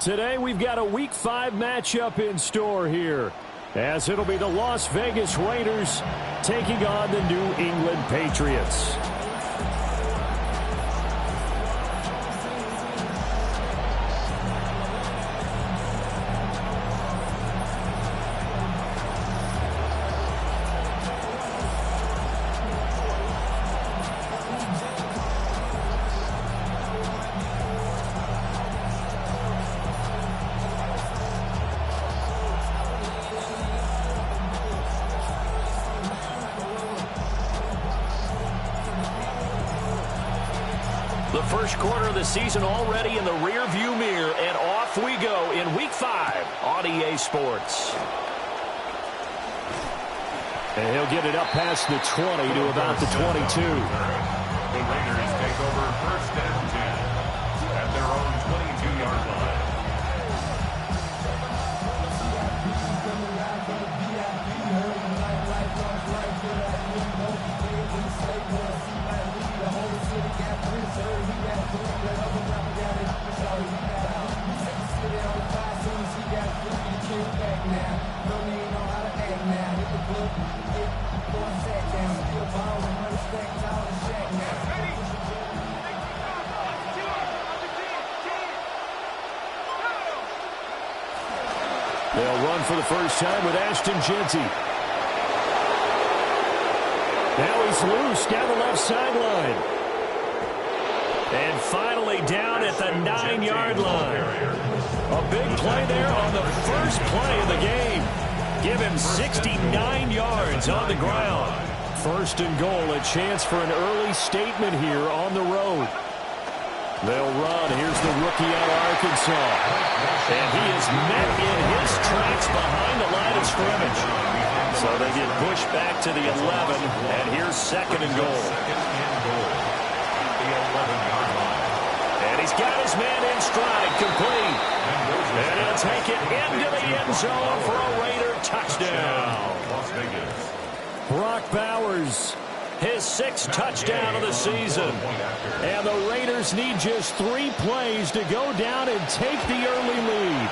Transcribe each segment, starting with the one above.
Today we've got a Week 5 matchup in store here, as it'll be the Las Vegas Raiders taking on the New England Patriots. The first quarter of the season already in the rear-view mirror, and off we go in Week 5 on EA Sports. And he'll get it up past the 20 to about the 22. The Raiders take over first and 10 at their own 22-yard line. They'll run for the first time with Ashton Jeanty. Now he's loose down the left sideline. And finally down at the 9-yard line. A big play there on the first play of the game. Give him 69 yards on the ground. First and goal, a chance for an early statement here on the road. They'll run. Here's the rookie out of Arkansas. And he is met in his tracks behind the line of scrimmage. So they get pushed back to the 11, and here's second and goal. And he's got his man in stride, complete. And he'll take it into the end zone for a Raider touchdown. Brock Bowers, his 6th touchdown of the season. And the Raiders need just 3 plays to go down and take the early lead.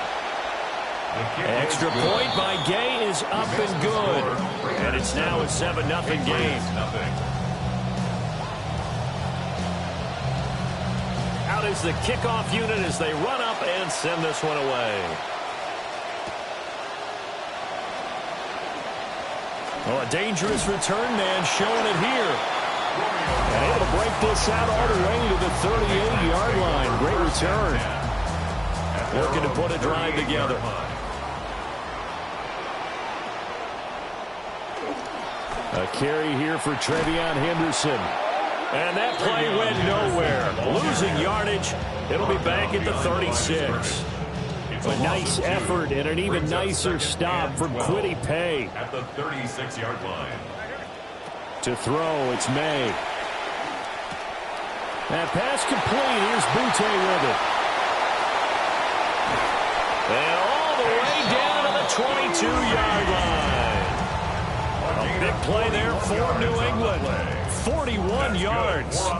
Extra point by Gay is up and good. And it's now a 7-0 game. Out is the kickoff unit as they run up and send this one away. Oh, a dangerous return man showing it here. And able to break this out all the way to the 38-yard line. Great return. Working to put a drive together. A carry here for Trevion Henderson. And that play went nowhere. Losing yardage. It'll be back at the 36. A nice effort and an even nicer stop from Kwity Paye. At the 36-yard line. To throw, it's May. That pass complete. Here's Butte with it. And all the way down to the 22-yard line. A big play there for New England. 41 yards.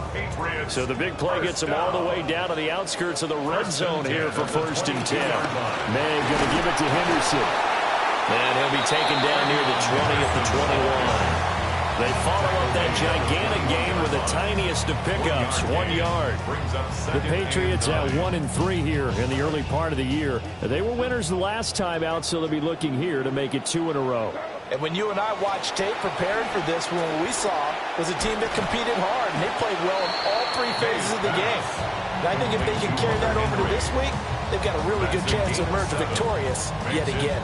So the big play gets them all the way down to the outskirts of the red zone here for first and 10. May going to give it to Henderson. And he'll be taken down near the 20 at the 21. They follow up that gigantic game with the tiniest of pickups, 1 yard. The Patriots at 1-3 here in the early part of the year. They were winners the last time out, so they'll be looking here to make it 2 in a row. And when you and I watched tape preparing for this, what we saw was a team that competed hard, and they played well in all 3 phases of the game. And I think if they can carry that over to this week, they've got a really good chance to emerge victorious yet again.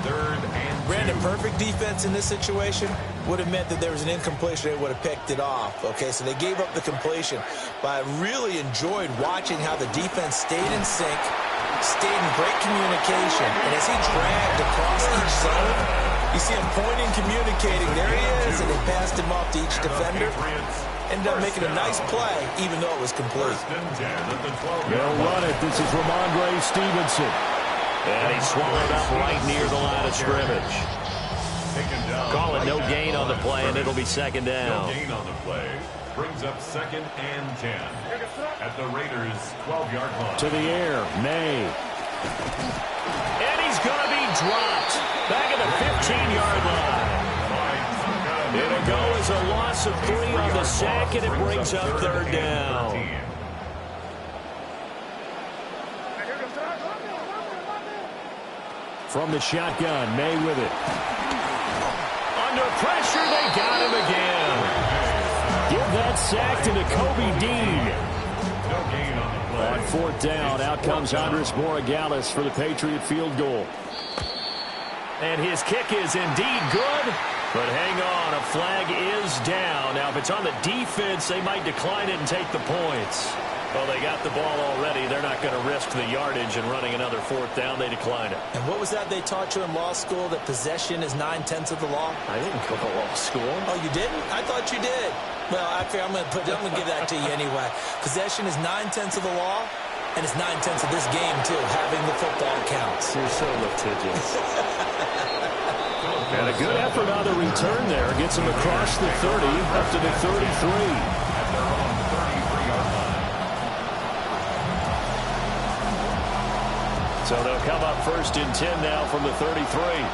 Brandon, perfect defense in this situation would have meant that there was an incompletion. They would have picked it off. Okay, so they gave up the completion. But I really enjoyed watching how the defense stayed in sync, stayed in great communication. And as he dragged across each zone, you see him pointing, communicating. There he is, and they passed him off to each defender. Ended up making a nice play, even though it was complete. They'll run it. This is Ramondre Stevenson. And he's swallowed up right near the line of scrimmage. Call it no gain on the play, and it'll be second down. No gain on the play. Brings up 2nd and 10 at the Raiders' 12-yard line. To the air, May. And he's going to be dropped back at the 15-yard line. It'll go as a loss of 3 on the sack, and it brings up third down. From the shotgun, May with it. Under pressure, they got him again. Give that sack to Nakobe Dean. On fourth down, out comes Andres Borregales for the Patriot field goal. And his kick is indeed good. But hang on, a flag is down. Now, if it's on the defense, they might decline it and take the points. Well, they got the ball already. They're not going to risk the yardage and running another fourth down. They decline it. And what was that they taught you in law school, that possession is 9/10 of the law? I didn't go to law school. Oh, you didn't? I thought you did. Well, I'm going to give that to you anyway. Possession is 9/10 of the law, and it's 9/10 of this game, too. Having the football counts. You're so litigious. And a good effort on the return there. Gets him across the 30, up to the 33. So they'll come up first and 10 now from the 33.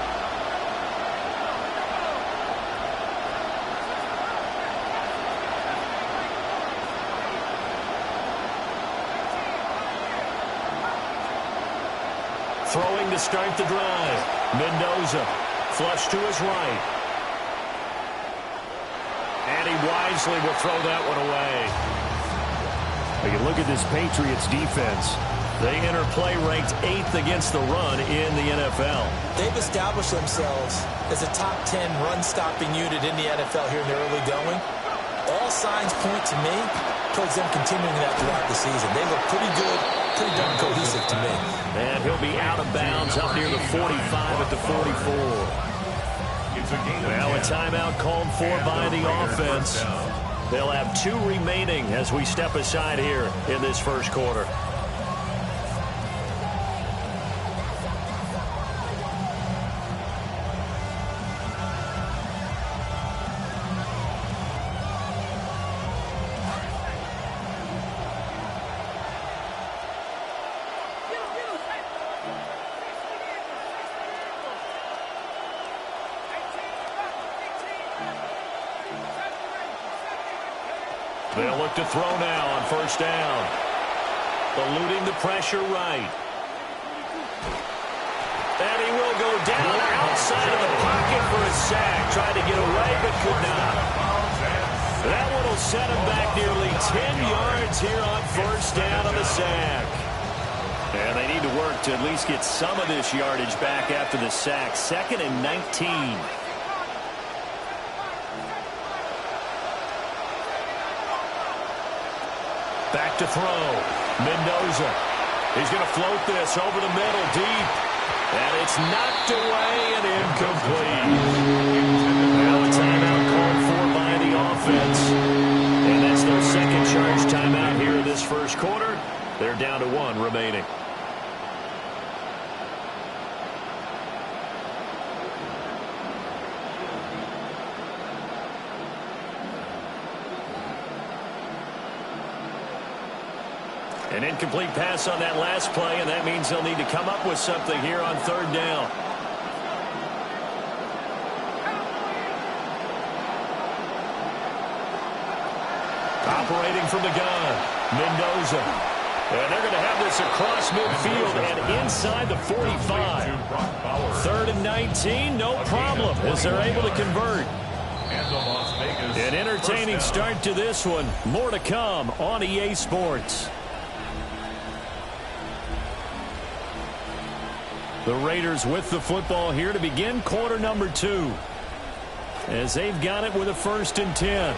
Throwing to start the drive. Mendoza, flush to his right. And he wisely will throw that one away. You can look at this Patriots defense. They enter play ranked 8th against the run in the NFL. They've established themselves as a top 10 run-stopping unit in the NFL here in the early going. All signs point to me towards them continuing that throughout the season. They look pretty good, pretty darn cohesive to me. And he'll be out of bounds up near the 45 at the 44. Well, a timeout called for by the offense. They'll have 2 remaining as we step aside here in this first quarter. They'll look to throw now on first down. Eluding the pressure right. And he will go down outside of the pocket for a sack. Tried to get away, but could not. That one will set him back nearly 10 yards here on first down on the sack. And they need to work to at least get some of this yardage back after the sack. 2nd and 19. Back to throw. Mendoza. He's going to float this over the middle deep. And it's knocked away and incomplete. Now a timeout called for by the offense. And that's their second charge timeout here in this first quarter. They're down to 1 remaining. An incomplete pass on that last play, and that means they'll need to come up with something here on third down. Operating from the gun, Mendoza. And they're going to have this across midfield and inside the 45. 3rd and 19, no problem, as they're able to convert. An entertaining start to this one. More to come on EA Sports. The Raiders with the football here to begin quarter number 2. As they've got it with a 1st and 10.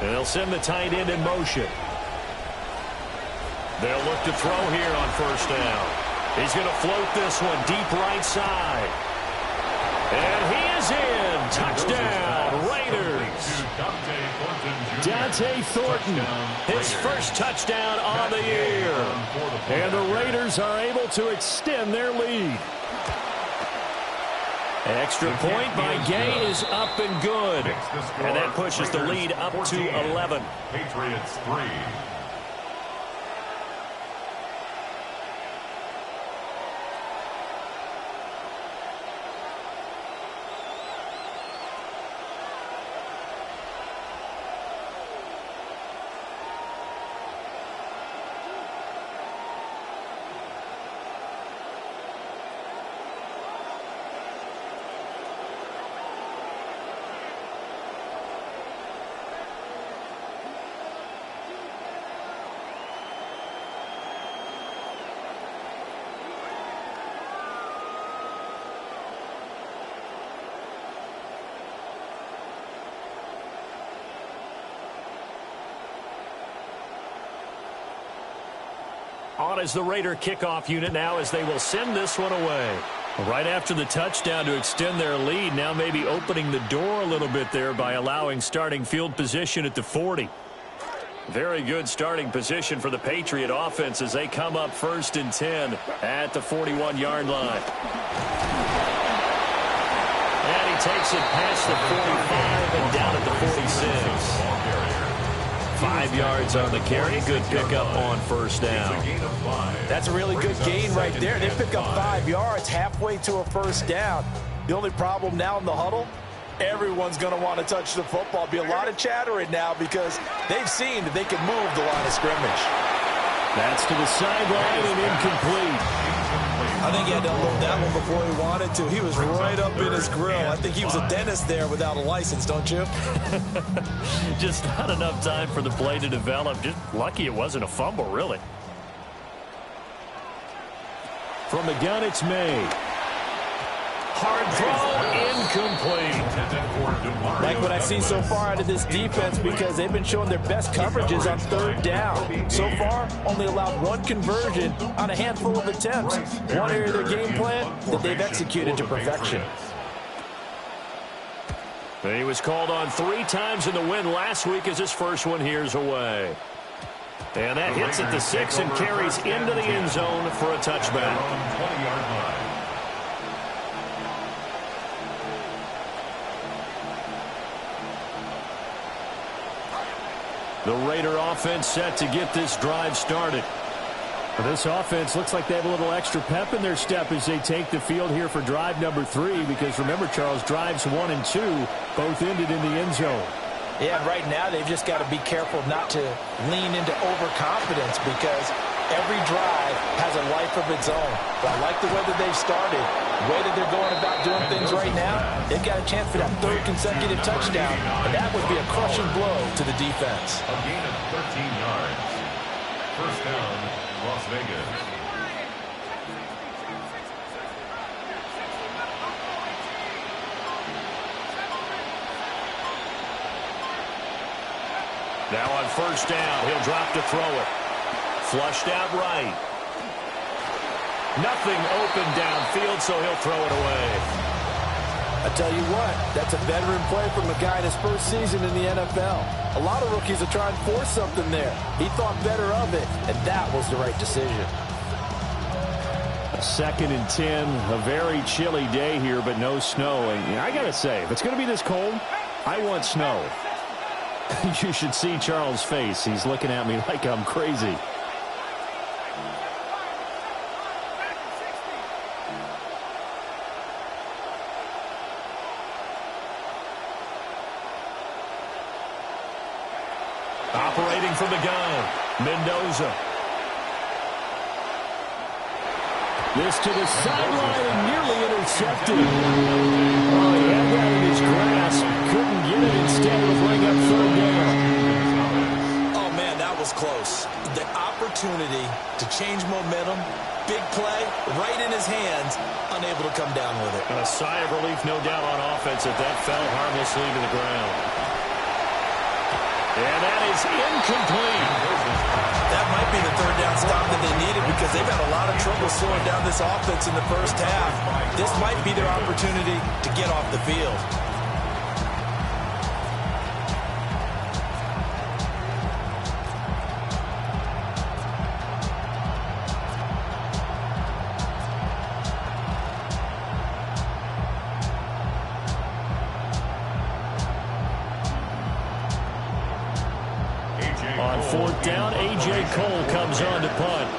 And they'll send the tight end in motion. They'll look to throw here on first down. He's going to float this one deep right side. And he is in. Touchdown, Raiders. Dante Thornton, his first touchdown on the year. And the Raiders are able to extend their lead. Extra point by Gay is up and good. And that pushes the lead up to 11. Patriots 3. on as the Raider kickoff unit now as they will send this one away. Right after the touchdown to extend their lead, now maybe opening the door a little bit there by allowing starting field position at the 40. Very good starting position for the Patriot offense as they come up 1st and 10 at the 41-yard line. And he takes it past the 45 and down at the 46. 5 yards on the carry. Good pickup on 1st down. That's a really good gain right there. They pick up 5 yards halfway to a 1st down. The only problem now in the huddle, everyone's going to want to touch the football. Be a lot of chattering now because they've seen that they can move the line of scrimmage. That's to the sideline and incomplete. I think he had to unload that one before he wanted to. He was right up in his grill. I think he was a dentist there without a license, don't you? Just not enough time for the play to develop. Just lucky it wasn't a fumble, really. From the gun, it's May. Hard throw, incomplete. Like what I've seen so far out of this defense because they've been showing their best coverages on 3rd down. So far, only allowed 1 conversion on a handful of attempts. One area of their game plan that they've executed to perfection. He was called on 3 times in the win last week as his first one here's away. And that hits at the 6 and carries into the end zone for a touchback. 20-yard line. The Raider offense set to get this drive started. This offense looks like they have a little extra pep in their step as they take the field here for drive number 3 because remember, Charles, drives 1 and 2 both ended in the end zone. Yeah, right now they've just got to be careful not to lean into overconfidence because every drive has a life of its own. But I like the way that they've started, the way that they're going about doing things right now. They've got a chance for that 3rd consecutive touchdown, and that would be a crushing blow to the defense. A gain of 13 yards. 1st down, Las Vegas. Now on 1st down, he'll drop to throw it. Flushed out right. Nothing open downfield, so he'll throw it away. I tell you what, that's a veteran play from a guy in his first season in the NFL. A lot of rookies are trying to force something there. He thought better of it, and that was the right decision. 2nd and 10, a very chilly day here, but no snow. And I got to say, if it's going to be this cold, I want snow. You should see Charles' face. He's looking at me like I'm crazy. Operating from the gun, Mendoza. This to the sideline and nearly intercepted. Oh, he had that in his grasp. Couldn't get it. Instead, it'll bring up 3rd down. Oh, man, that was close. The opportunity to change momentum, big play, right in his hands, unable to come down with it. And a sigh of relief, no doubt, on offense if that fell harmlessly to the ground. And that is incomplete. That might be the 3rd down stop that they needed because they've had a lot of trouble slowing down this offense in the 1st half. This might be their opportunity to get off the field. On 4th down, A.J. Cole comes on to punt.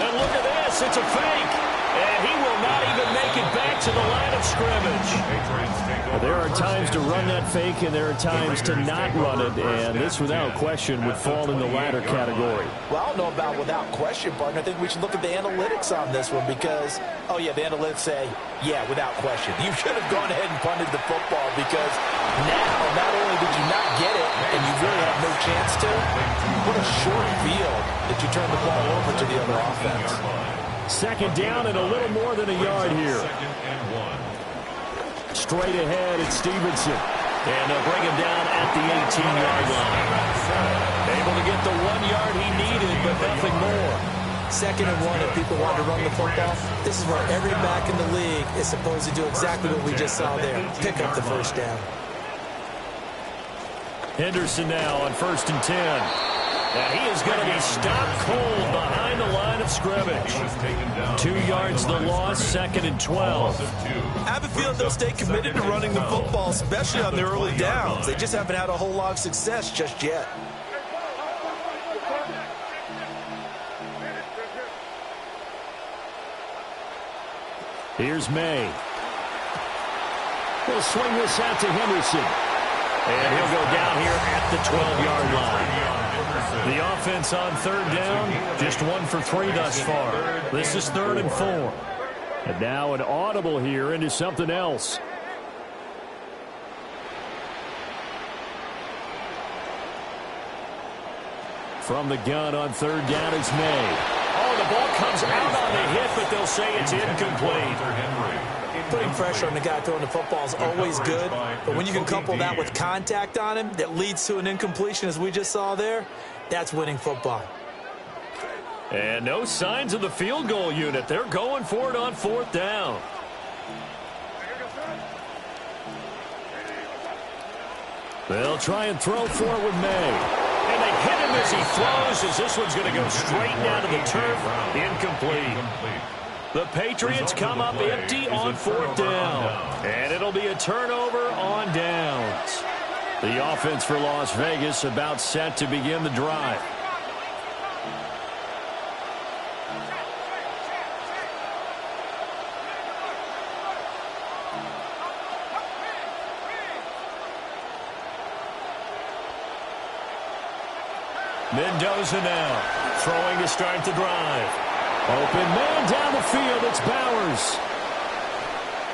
And look at this, it's a fake. And he will not even make it back to the line of scrimmage. There are times to run that fake, and there are times to not run it, and this, without question, would fall in the latter category. Well, I don't know about without question, partner. I think we should look at the analytics on this one because, oh, yeah, the analytics say, yeah, without question. You should have gone ahead and punted the football because now, not only did you not get it, and you really have no chance to, what a short field that you turn the ball over to the other offense. 2nd down and a little more than a yard here. Straight ahead, it's Stevenson. And they'll bring him down at the 18-yard line. Able to get the 1 yard he needed, but nothing more. 2nd and 1, if people want to run the football, this is where every back in the league is supposed to do exactly what we just saw there. Pick up the first down. Henderson now on 1st and 10. And he is going to be stopped cold behind the line of scrimmage. 2 yards the loss, 2nd and 12. I have a feeling they'll stay committed to running the football, especially on their early downs. They just haven't had a whole lot of success just yet. Here's May. He'll swing this out to Henderson. And he'll go down here at the 12-yard line. The offense on 3rd down, just 1 for 3 thus far. This is 3rd and 4. And now an audible here into something else. From the gun on 3rd down, it's May. Oh, the ball comes out on the hit, but they'll say it's incomplete. Putting pressure on the guy throwing the football is always good, but when you can couple that with contact on him that leads to an incompletion, as we just saw there, that's winning football. And no signs of the field goal unit. They're going for it on 4th down. They'll try and throw for it with May. And they hit him as he throws, as this one's going to go straight down to the turf. Incomplete. The Patriots come up empty on 4th down. And it'll be a turnover on downs. The offense for Las Vegas about set to begin the drive. Mendoza now, throwing to start the drive. Open man down the field, it's Bowers.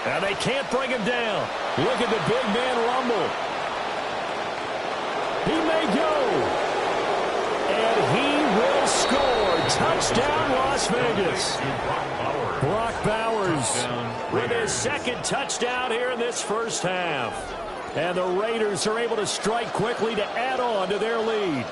And they can't bring him down. Look at the big man rumble. He may go. And he will score. Touchdown, Las Vegas. Brock Bowers with his 2nd touchdown here in this first half. And the Raiders are able to strike quickly to add on to their lead.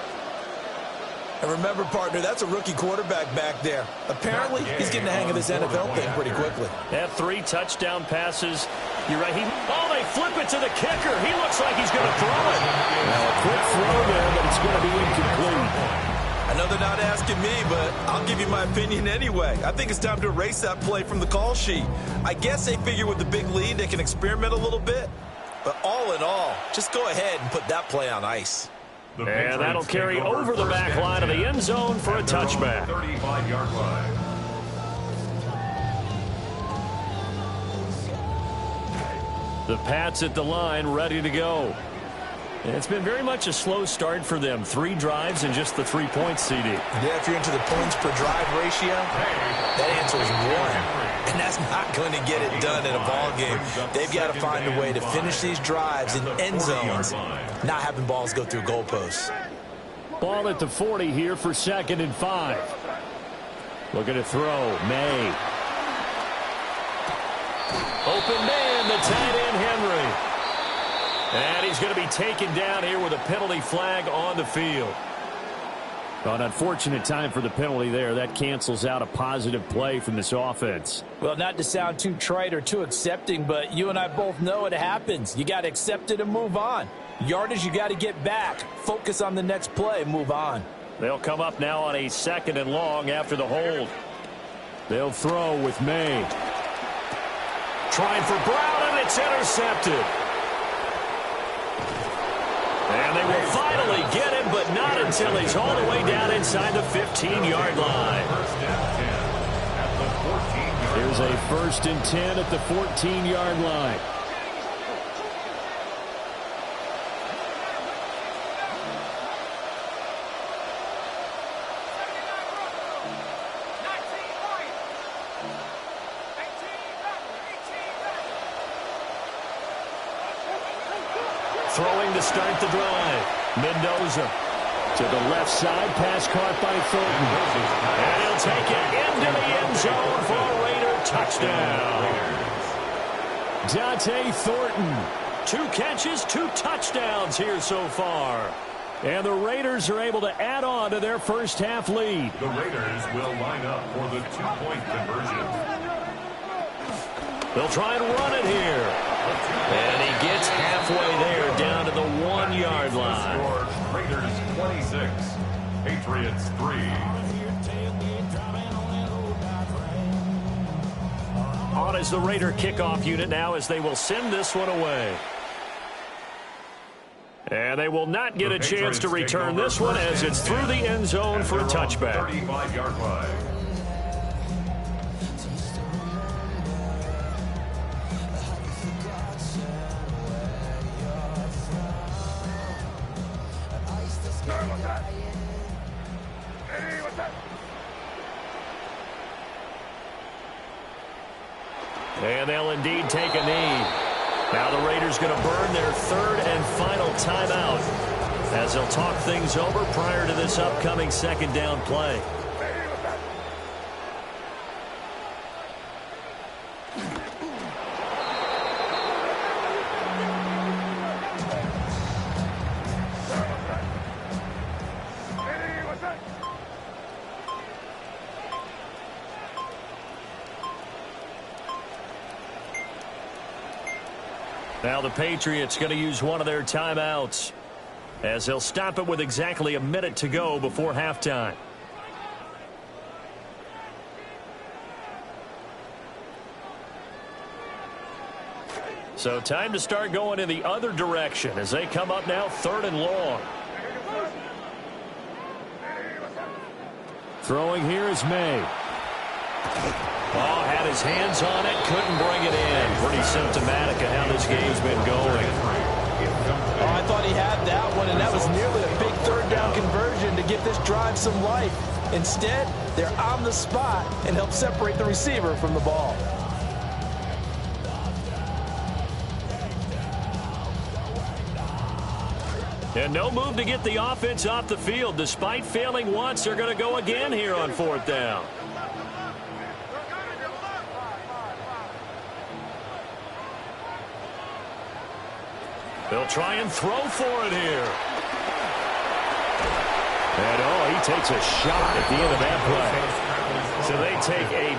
And remember, partner, that's a rookie quarterback back there. Apparently, he's getting the hang of this NFL thing pretty quickly. That 3 touchdown passes. You're right. They flip it to the kicker. He looks like he's going to throw it. Well, a quick throw there, but it's going to be incomplete. I know they're not asking me, but I'll give you my opinion anyway. I think it's time to erase that play from the call sheet. I guess they figure with the big lead, they can experiment a little bit. But all in all, just go ahead and put that play on ice. And that'll carry over the back line of the end zone for a touchback. 35-yard line. The Pats at the line, ready to go. And it's been very much a slow start for them. 3 drives and just the 3 points, CD. Yeah, if you're into the points per drive ratio, that answer is 1. And that's not going to get it done in a ball game. They've got to find a way to finish these drives in end zones, not having balls go through goalposts. Ball at the 40 here for 2nd and 5. Looking to throw. May. Open man, the tight end, Henry. And he's going to be taken down here with a penalty flag on the field. Well, an unfortunate time for the penalty there. That cancels out a positive play from this offense. Well, not to sound too trite or too accepting, but you and I both know it happens. You got to accept it and move on. Yardage, you got to get back. Focus on the next play, move on. They'll come up now on a 2nd and long after the hold. They'll throw with May. Trying for Brown, and it's intercepted. And they will finally get him, but not until he's all the way down inside the 15-yard line. Here's a 1st and 10 at the 14-yard line. Throwing to start the drive. Mendoza. To the left side, pass caught by Thornton. And he'll take it into the end zone for a Raider touchdown. Dante Thornton 2 catches, 2 touchdowns here so far. And the Raiders are able to add on to their first half lead. The Raiders will line up for the 2-point conversion. They'll try and run it here. And he gets halfway there down to the 1-yard line. Raiders 26, Patriots 3. On is the Raider kickoff unit now as they will send this one away. And they will not get a chance to return this one as it's through the end zone for a touchback. 35-yard line. And they'll indeed take a knee. Now the Raiders going to burn their 3rd and final timeout as they'll talk things over prior to this upcoming 2nd down play. Now the Patriots going to use one of their timeouts as they'll stop it with exactly a minute to go before halftime. So time to start going in the other direction as they come up now 3rd and long. Throwing here is May. Oh, had his hands on it, couldn't bring it in. Pretty symptomatic of how this game's been going. Oh, I thought he had that one, and that was nearly a big 3rd down conversion to give this drive some life. Instead, they're on the spot and help separate the receiver from the ball. And no move to get the offense off the field. Despite failing once, they're going to go again here on 4th down. They'll try and throw for it here. And, he takes a shot at the end of that play. So they take a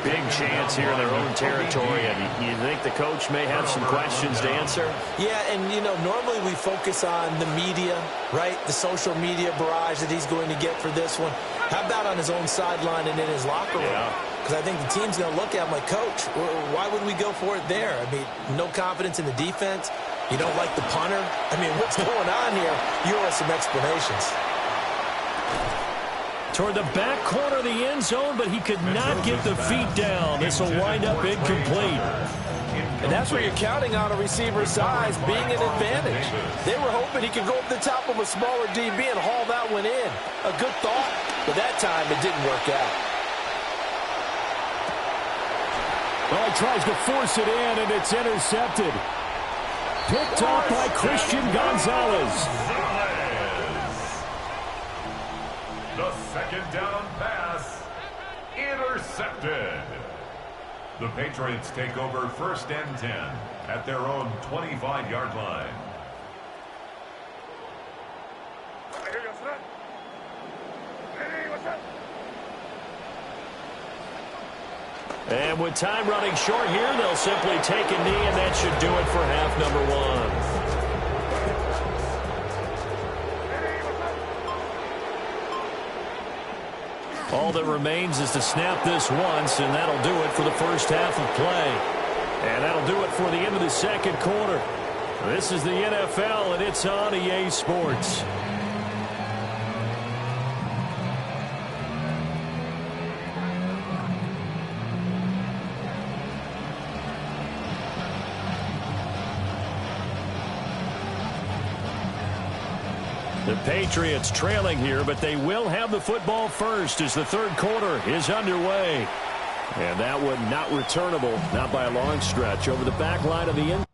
big chance here in their own territory. And you think the coach may have some questions to answer? Yeah, and, normally we focus on the media, right? The social media barrage that he's going to get for this one. How about on his own sideline and in his locker room? Because I think the team's going to look at him like, Coach, why would we go for it there? I mean, no confidence in the defense. You don't like the punter? I mean, what's going on here? You owe us some explanations. Toward the back corner of the end zone, but he could not get the feet down. This will wind up incomplete. And that's where you're counting on a receiver's size being an advantage. They were hoping he could go up the top of a smaller DB and haul that one in. A good thought, but that time it didn't work out. Well, he tries to force it in, and it's intercepted. Picked off by Christian Gonzalez. The 2nd down pass intercepted. The Patriots take over 1st and 10 at their own 25-yard line. And with time running short here, they'll simply take a knee, and that should do it for half number 1. All that remains is to snap this once, and that'll do it for the first half of play. And that'll do it for the end of the 2nd quarter. This is the NFL, and it's on EA Sports. The Patriots trailing here, but they will have the football first as the 3rd quarter is underway. And that one not returnable, not by a long stretch, over the back line of the end.